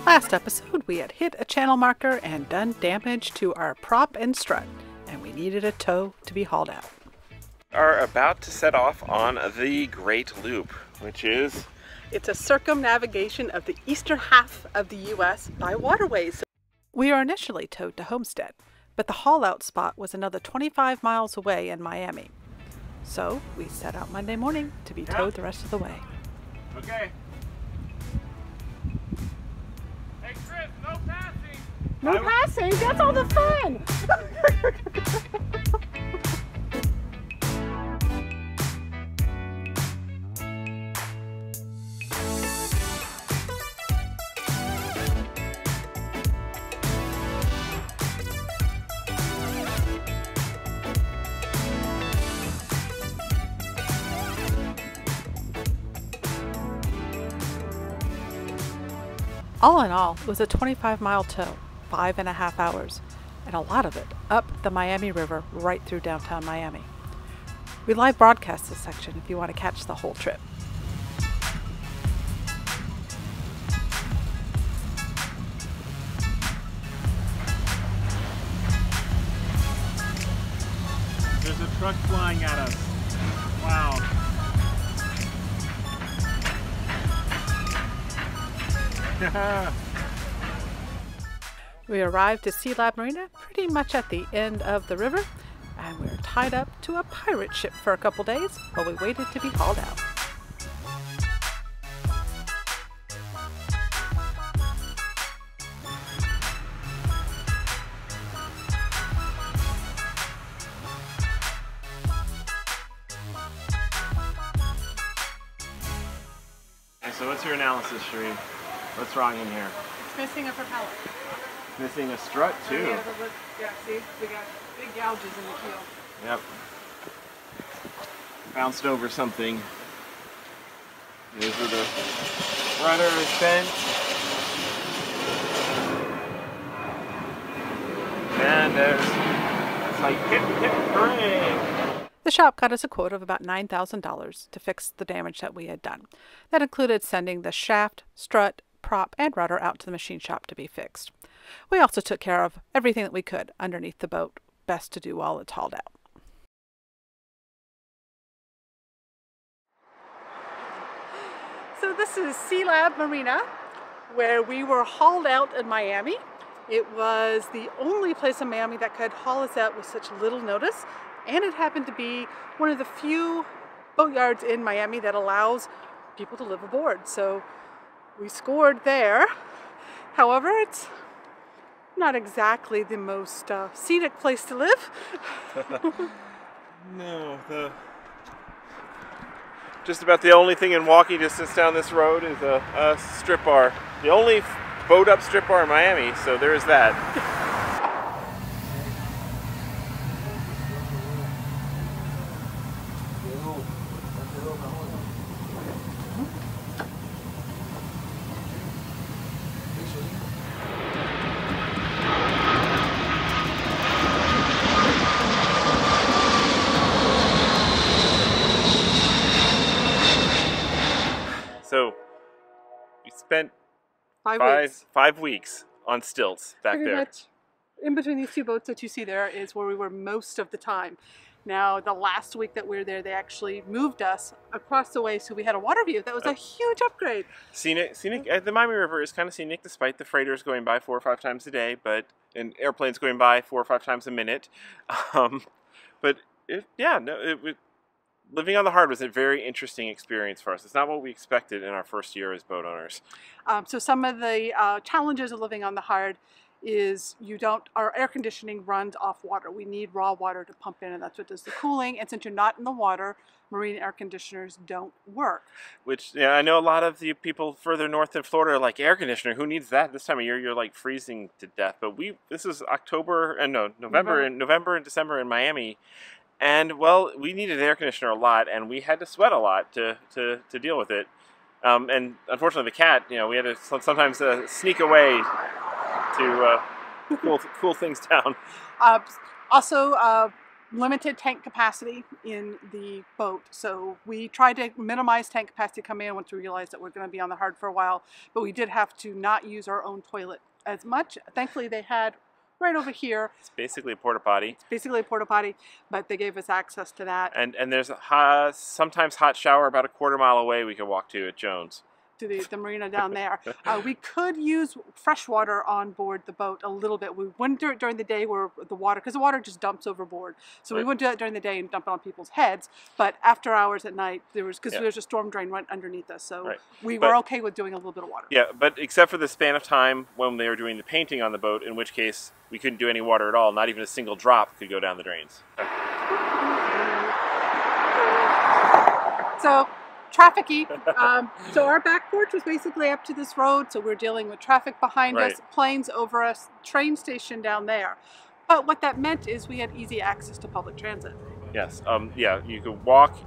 Last episode, we had hit a channel marker and done damage to our prop and strut, and we needed a tow to be hauled out. Are about to set off on the Great Loop, which is... It's a circumnavigation of the eastern half of the U.S. by waterways. We were initially towed to Homestead, but the haul-out spot was another 25 miles away in Miami. So we set out Monday morning to be towed the rest of the way. Okay. Hey Chris, no passing! No passing? That's all the fun! All in all, it was a 25-mile tow, 5.5 hours, and a lot of it up the Miami River right through downtown Miami. We live broadcast this section if you want to catch the whole trip. There's a truck flying at us. Wow. We arrived to Sea Lab Marina pretty much at the end of the river, and we were tied up to a pirate ship for a couple days while we waited to be hauled out. So what's your analysis, Shereen? What's wrong in here? It's missing a propeller. Missing a strut too. Yeah, see? We got big gouges in the keel. Yep. Bounced over something. These are the rudders bent. And it's like hip, hip, hooray! The shop got us a quote of about $9,000 to fix the damage that we had done. That included sending the shaft, strut, prop, and rudder out to the machine shop to be fixed. We also took care of everything that we could underneath the boat, best to do while it's hauled out. So this is Sea Lab Marina, where we were hauled out in Miami. It was the only place in Miami that could haul us out with such little notice. And it happened to be one of the few boatyards in Miami that allows people to live aboard. So we scored there. However, it's not exactly the most scenic place to live. No, just about the only thing in walking distance down this road is a strip bar. The only boat up strip bar in Miami, so there's that. So we spent five weeks on stilts back Pretty there. much in between these two boats that you see there is where we were most of the time. Now, the last week that we were there, they actually moved us across the way, so we had a water view. That was a huge upgrade. Scenic. The Miami River is kind of scenic despite the freighters going by 4 or 5 times a day, and airplanes going by 4 or 5 times a minute. Living on the Hard was a very interesting experience for us. It's not what we expected in our first year as boat owners. So some of the challenges of living on the Hard is our air conditioning runs off water. We need raw water to pump in, and that's what does the cooling. And since you're not in the water, marine air conditioners don't work. Which, yeah, I know a lot of the people further north in Florida are like, air conditioner, who needs that this time of year? You're like freezing to death. But this is November and December in Miami. And well, we needed an air conditioner a lot, and we had to sweat a lot to deal with it. And unfortunately, the cat, we had to sometimes sneak away to cool things down. Also, limited tank capacity in the boat, so we tried to minimize tank capacity coming in once we realized that we're going to be on the hard for a while, but we did have to not use our own toilet as much. Thankfully they had right over here. It's basically a porta potty. It's basically a porta potty, but they gave us access to that. And there's a sometimes hot shower about a quarter-mile away we could walk to at Jones. To the marina down there. We could use fresh water on board the boat a little bit. We wouldn't do it during the day where the water, because the water just dumps overboard. So we wouldn't do that during the day and dump it on people's heads. But after hours at night, because there's a storm drain right underneath us. So we were okay with doing a little bit of water. Yeah, but except for the span of time when they were doing the painting on the boat, in which case we couldn't do any water at all. Not even a single drop could go down the drains. So trafficy. So our back porch was basically up to this road, so we're dealing with traffic behind us, planes over us, train station down there. But what that meant is we had easy access to public transit. Yes, yeah, you could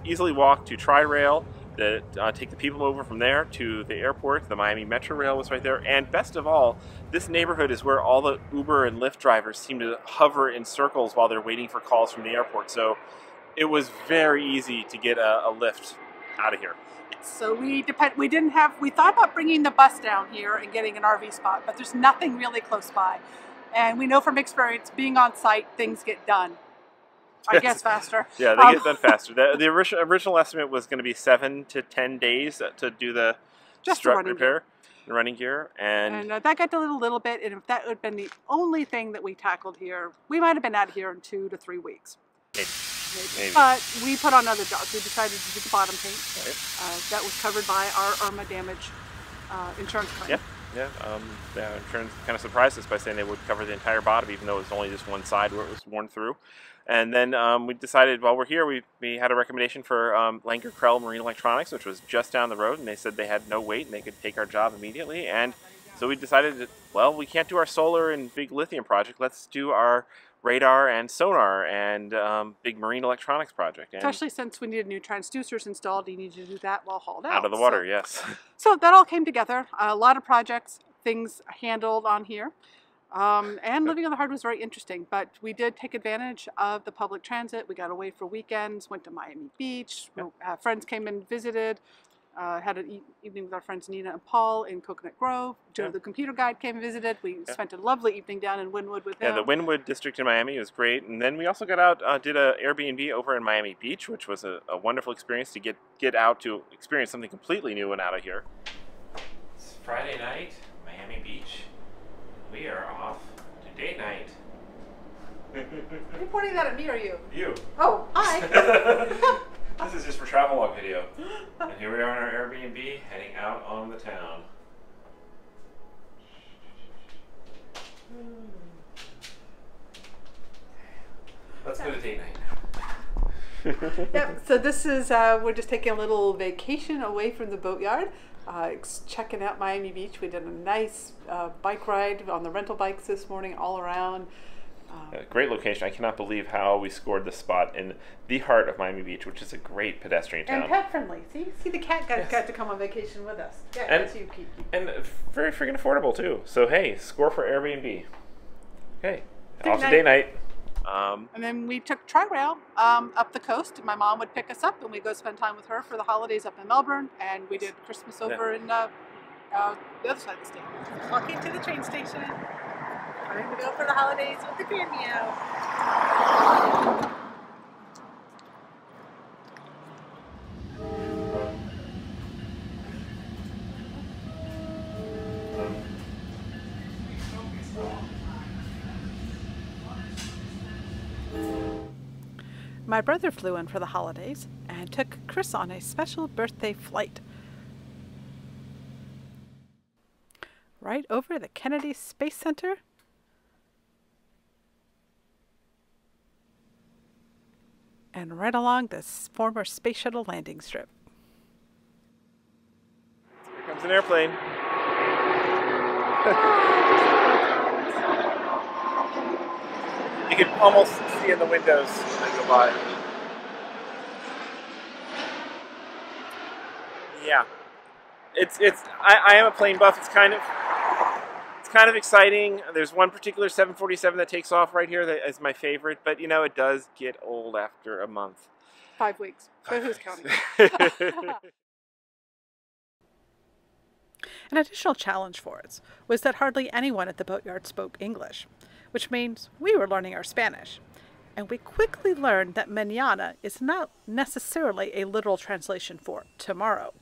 easily walk to Tri-Rail, take the people over from there to the airport. The Miami Metro Rail was right there, and best of all, this neighborhood is where all the Uber and Lyft drivers seem to hover in circles while they're waiting for calls from the airport. So it was very easy to get a Lyft out of here. So we thought about bringing the bus down here and getting an RV spot, but there's nothing really close by. And we know from experience, being on site, things get done, I guess, faster. Yeah, they get done faster. The original estimate was going to be 7 to 10 days to do the strut repair and running gear. And that got delayed a little bit, and if that had been the only thing that we tackled here, we might have been out of here in 2 to 3 weeks. Maybe. But we put on other jobs. We decided to do the bottom paint. That was covered by our Irma damage insurance claim. Yeah. The insurance kind of surprised us by saying they would cover the entire bottom, even though it was only just one side where it was worn through. And then we decided while we're here, we had a recommendation for Langer Krell Marine Electronics, which was just down the road, and they said they had no wait and they could take our job immediately. And so we decided that, well, we can't do our solar and big lithium project. Let's do our radar and sonar and big marine electronics project. And especially since we needed new transducers installed, you need to do that while hauled out. Out of the water, yes. So that all came together. A lot of projects, things handled on here. And living on the hard was very interesting, but we did take advantage of the public transit. We got away for weekends, went to Miami Beach. Friends came and visited. Had an evening with our friends Nina and Paul in Coconut Grove. Joe, the computer guide, came and visited. We spent a lovely evening down in Wynwood with him. Yeah, the Wynwood district in Miami was great. And then we also got out, did an Airbnb over in Miami Beach, which was a wonderful experience to get out to experience something completely new and out of here. It's Friday night, Miami Beach. We are off to date night. Are you pointing that at me or you? You. Oh, hi. This is just for travelogue video. And here we are in our Airbnb, heading out on the town. Let's go to date night. Yep, so this is, we're just taking a little vacation away from the boatyard. Checking out Miami Beach. We did a nice bike ride on the rental bikes this morning all around. Great location. I cannot believe how we scored the spot in the heart of Miami Beach, which is a great pedestrian town. And pet friendly. See the cat got to come on vacation with us. Yeah, that's you, Kiki. And very freaking affordable too. So hey, score for Airbnb. Okay, off to date night. And then we took Tri-Rail up the coast. My mom would pick us up, and we'd go spend time with her for the holidays up in Melbourne. And we did Christmas over in the other side of the state. Walking to the train station. Time to go for the holidays with the grandmeow. My brother flew in for the holidays and took Chris on a special birthday flight. Right over the Kennedy Space Center. And right along this former Space Shuttle landing strip. Here comes an airplane. You can almost see in the windows as they go by. Yeah, I am a plane buff. It's kind kind of exciting. There's one particular 747 that takes off right here that is my favorite, but you know, it does get old after a month. 5 weeks. But who's counting? An additional challenge for us was that hardly anyone at the boatyard spoke English, which means we were learning our Spanish. And we quickly learned that mañana is not necessarily a literal translation for tomorrow.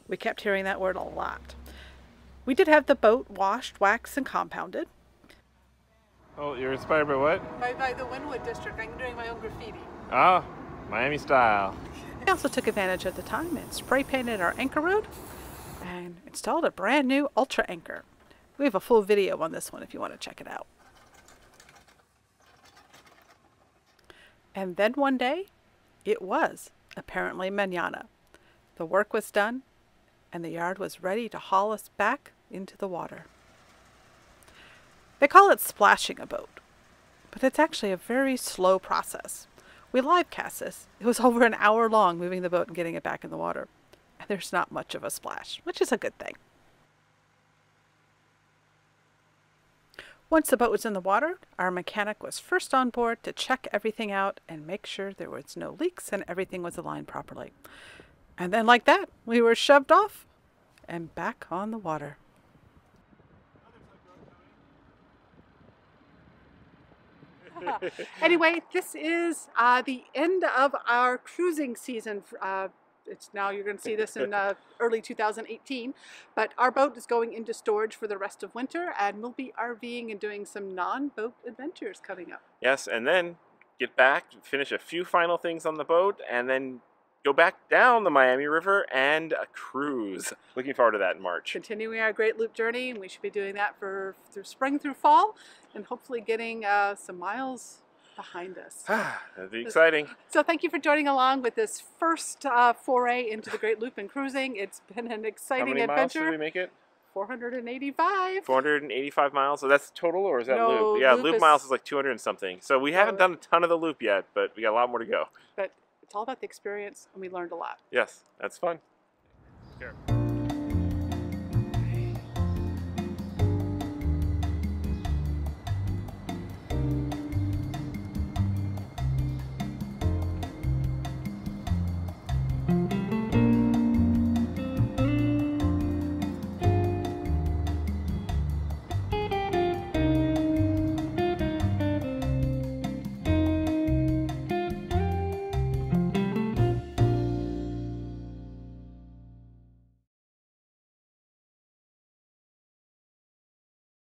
We kept hearing that word a lot. We did have the boat washed, waxed, and compounded. Oh, you're inspired by what? By the Wynwood District. I'm doing my own graffiti. Oh, Miami style. We also took advantage of the time and spray painted our anchor road and installed a brand new Ultra anchor. We have a full video on this one if you want to check it out. And then one day, it was apparently mañana. The work was done, and the yard was ready to haul us back into the water. They call it splashing a boat, but it's actually a very slow process. We live cast this. It was over an hour long moving the boat and getting it back in the water. And there's not much of a splash, which is a good thing. Once the boat was in the water, our mechanic was first on board to check everything out and make sure there was no leaks and everything was aligned properly. And then like that, we were shoved off and back on the water. Anyway, this is the end of our cruising season. It's now, you're going to see this in early 2018, but our boat is going into storage for the rest of winter, and we'll be RVing and doing some non-boat adventures coming up. Yes, and then get back, finish a few final things on the boat, and then go back down the Miami River and a cruise. Looking forward to that in March. Continuing our Great Loop journey, and we should be doing that through spring through fall, and hopefully getting some miles behind us. That'd be exciting. So thank you for joining along with this first foray into the Great Loop and cruising. It's been an exciting adventure. How many miles did we make it? 485. 485 miles? So that's total, or is that No, loop? Yeah, loop loop is miles is like 200 and something. So we haven't done a ton of the loop yet, but we got a lot more to go. But it's all about the experience, and we learned a lot. Yes, that's fun. Here.